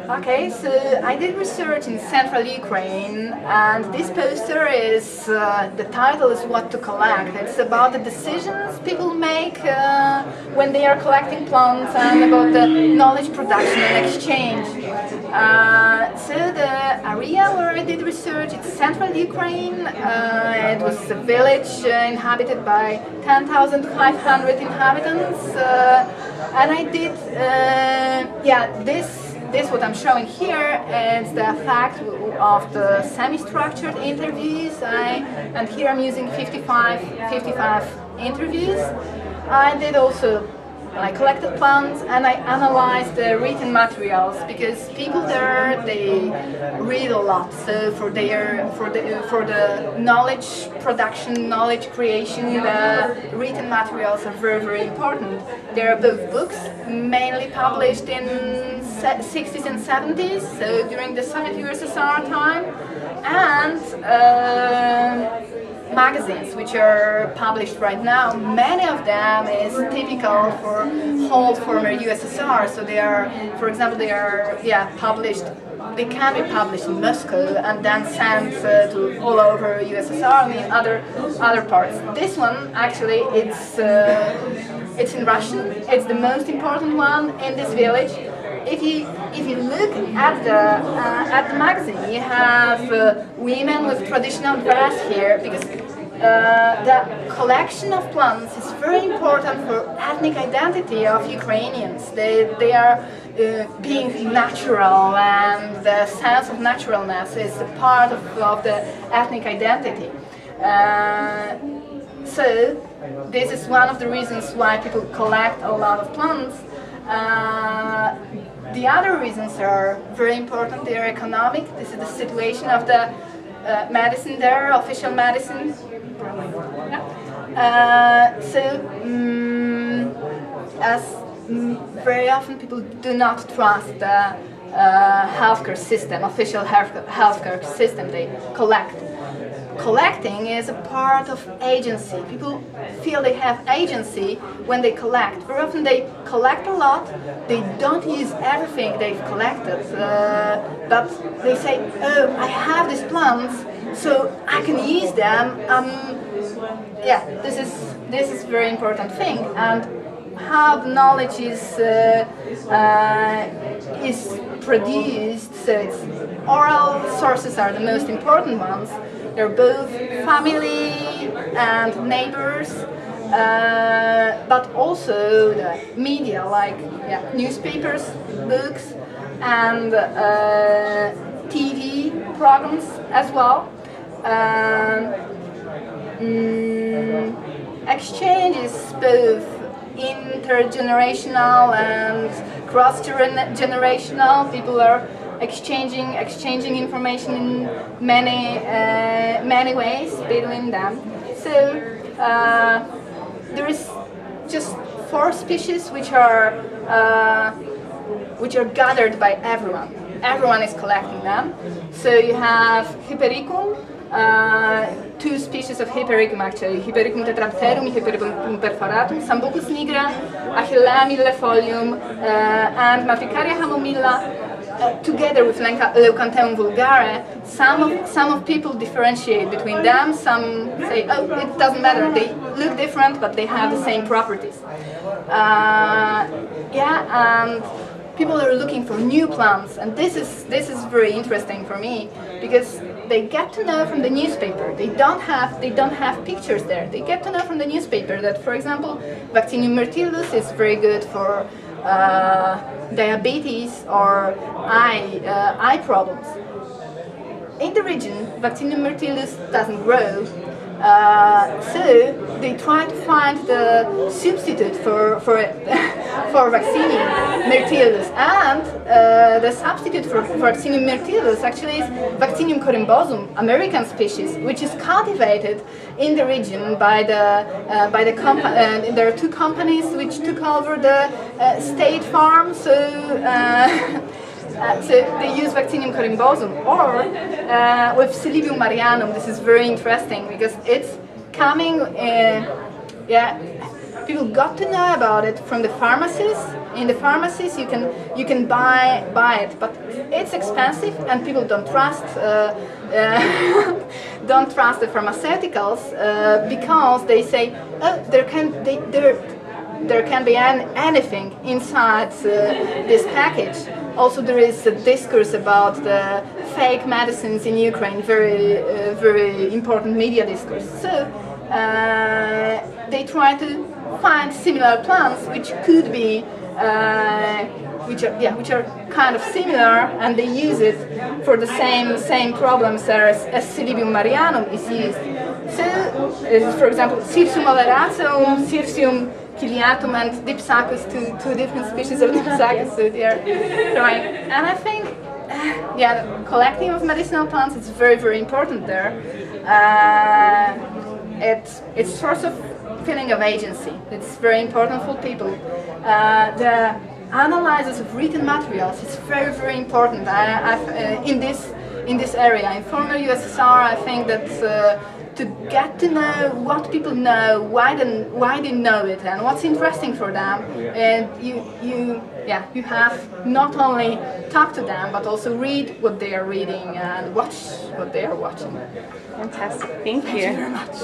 Okay, so I did research in central Ukraine, and this poster is, the title is What to Collect. It's about the decisions people make when they are collecting plants and about the knowledge production and exchange. So the area where I did research, it's central Ukraine. It was a village inhabited by 10,500 inhabitants, and I did, this what I'm showing here is the fact of the semi-structured interviews, and here I'm using 55 interviews. I did also, I collected plants and I analyzed the written materials, because people there, they read a lot. So for the knowledge production, knowledge creation, the written materials are very, very important. There are both books, mainly published in 60s and 70s, so during the Soviet USSR time, and magazines which are published right now. Many of them is typical for whole former USSR. So they are, for example, they are published. They can be published in Moscow and then sent to all over USSR and in other parts. This one actually it's in Russian. It's the most important one in this village. If you look at the magazine, you have women with traditional dress here, because the collection of plants is very important for ethnic identity of Ukrainians. They are being natural, and the sense of naturalness is a part of the ethnic identity. So this is one of the reasons why people collect a lot of plants. The other reasons are very important. They are economic. This is the situation of the medicine there, official medicine. As very often people do not trust the healthcare system, official healthcare system. They collect. Collecting is a part of agency. People feel they have agency when they collect. Very often they collect a lot, they don't use everything they've collected, but they say, oh, I have these plants, so I can use them. This is a very important thing. And how the knowledge is produced, so it's oral sources are the most important ones. They're both family and neighbors, but also the media, like newspapers, books, and TV programs as well. Exchange is both intergenerational and cross-generational. People are exchanging information in many ways between them. So there is just 4 species which are gathered by everyone. Everyone is collecting them. So you have Hypericum, 2 species of Hypericum actually, Hypericum tetrapterum and Hypericum perforatum, Sambucus nigra, Achillea millefolium, and Matricaria hamomilla. Together with Leucanthemum vulgare, some of people differentiate between them. Some say, oh, it doesn't matter, they look different, but they have the same properties. And people are looking for new plants, and this is very interesting for me, because they get to know from the newspaper. They don't have pictures there. They get to know from the newspaper that, for example, Vaccinium myrtillus is very good for diabetes or eye problems. In the region, Vaccinium myrtillus doesn't grow, so they try to find the substitute for Vaccinium myrtillus, and the substitute for Vaccinium myrtillus actually is Vaccinium corymbosum, American species, which is cultivated in the region by the company. There are 2 companies which took over the state farm, so they use Vaccinium corymbosum, or with Psilobium marianum. This is very interesting because it's coming, people got to know about it from the pharmacies. In the pharmacies, you can buy it, but it's expensive, and people don't trust don't trust the pharmaceuticals because they say, oh, there can be anything inside this package. Also, there is a discourse about the fake medicines in Ukraine, very important media discourse. So they try to find similar plants which could be, which are kind of similar, and they use it for the same problems as Pseudomonas marianum is used. So, for example, Cirsium oleratum, Cirsium ciliatum, and Dipsacus, two different species of Dipsacus, so they are trying. And I think, the collecting of medicinal plants is very important there. It's sort of feeling of agency. It's very important for people. The analysis of written materials is very important. In this area, in former USSR, I think that to get to know what people know, why they know it, and what's interesting for them, and you have not only talk to them, but also read what they are reading and watch what they are watching. Fantastic. Thank you. Thank you very much.